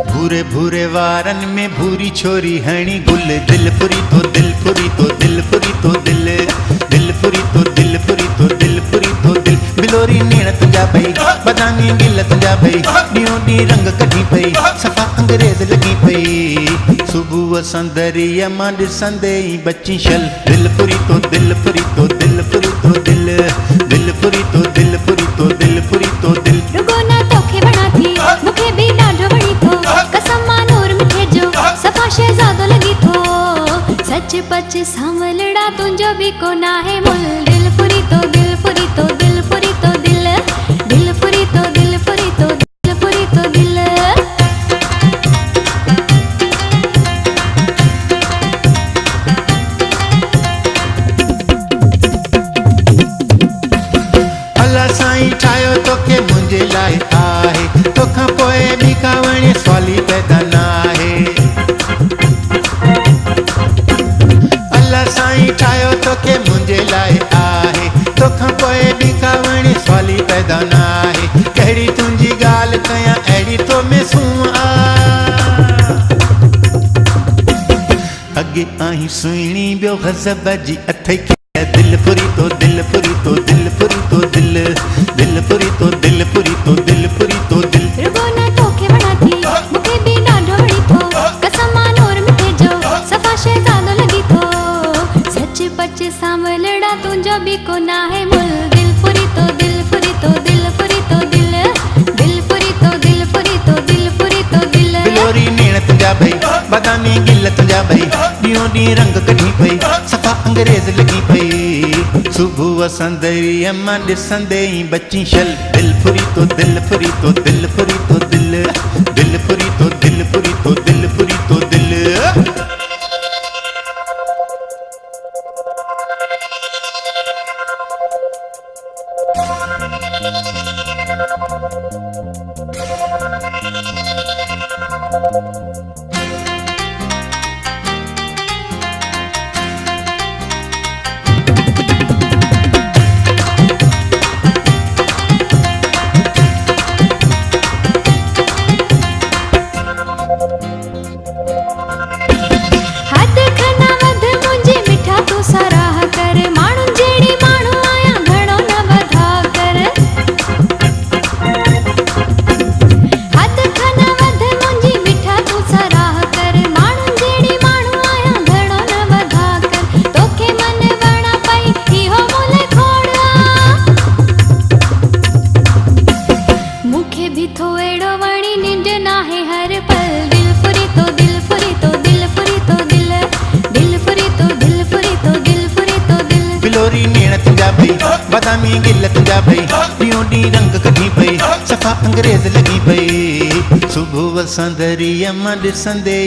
भूरे भूरे वारन में भूरी छोरी हणी गुल, दिल पुरी तो दिल पुरी तो दिल पुरी तो दिल, दिल पुरी तो दिल पुरी तो दिल पुरी तो दिल। बिलोरी नीण तुंजा पई, बदामी गिल तुंजा पई, ॾियों ॾींहुं रंग कढी पई, सफ़ा अंग्रेज लगी पई। सुबुह संदरीअ मां ॾिसंदे ई बची छल, दिल पुरी तो दिल पुरी तो दिल पुरी तो दिल, दिल पुरी तो दिल पुरी तो दिल पुरी तो दिल। रुगो ना तोखे बणा थी, मूंखे बि ॾाढो वणी थो, कसम मां नूर मिठे जो सफ़ा शहज़ादो लॻी थो। सच पच सांवलड़ा तुंहिंजो बि कोन आहे मुल, दिल पुरी तो दिल पुरी तो दिल पुरी तो दिल, दिल पुरी तो दिल पुरी तो दिल पुरी तो दिल। अल्लाह साईं ठाहियो तोखे मुंहिंजे लाइ आहे, तोखां पोइ ॿी का वणे सवाली पैदा न आहे। अल्लाह साईं ठाहियो तोखे मुंहिंजे लाइ आहे, तोखां पोइ ॿी का वणे सवाली पैदा न आहे। कहिड़ी तुंहिंजी ॻाल्हि कयां अहिड़ी तो में सूं आ, अॻे आहीं सुहिणी ॿियो गज़ब जी अथई, दिल पुरी तो दिल पुरी तो दिल पुरी तो दिल, दिल पुरी तो दिल पुरी तो दिल पुरी तो दिल। रुगो ना तोखे बणा थी, मूंखे बि ॾाढो वणी थो, कसम मां नूर मिठे जो सफ़ा शहज़ादो लॻी थो। सच पच सांवलड़ा तुंहिंजो बि कोन आहे मुल, दिल पुरी तो दिल पुरी तो दिल पुरी तो दिल, दिल पुरी तो दिल पुरी तो दिल पुरी तो दिल। बिलोरी नीण तुंजा भई, बदामी गिल तुंजा भई, ॾियों ॾींहुं रंग कढी पई, सफ़ा अंग्रेज लगी पई। सुबुह संदरीअ मां ॾिसंदे ई बची छल, दिल पुरी तो दिल पुरी तो दिल पुरी तो दिल, दिल पुरी तो दिल पुरी तो दिल पुरी तो दिल। हद खां वध मुंहिंजी मिठा तूं सराह कर, माण्हुनि जहिड़ी माण्हू आहियां घणो न वधा कर। हद खां वध मुंहिंजी मिठा तूं सराह कर, माण्हुनि जहिड़ी माण्हू आहियां घणो न वधा कर। तोखे मन वणा पई इहो मुल खोड़ आ, मूंखे बि थो अहिड़ो वणी निंड नाहे हर पल, दिल पुरी तो दिल पुरी तो दिल पुरी तो दिल, दिल पुरी तो दिल पुरी तो दिल पुरी तो दिल। बिलोरी नीण तुंजा भई, बदामी गिल तुंजा भई, ॾियों ॾींहुं रंग कढी पई, सफ़ा अंग्रेज लगी पई। सुबुह संदरीअ मां ॾिसंदे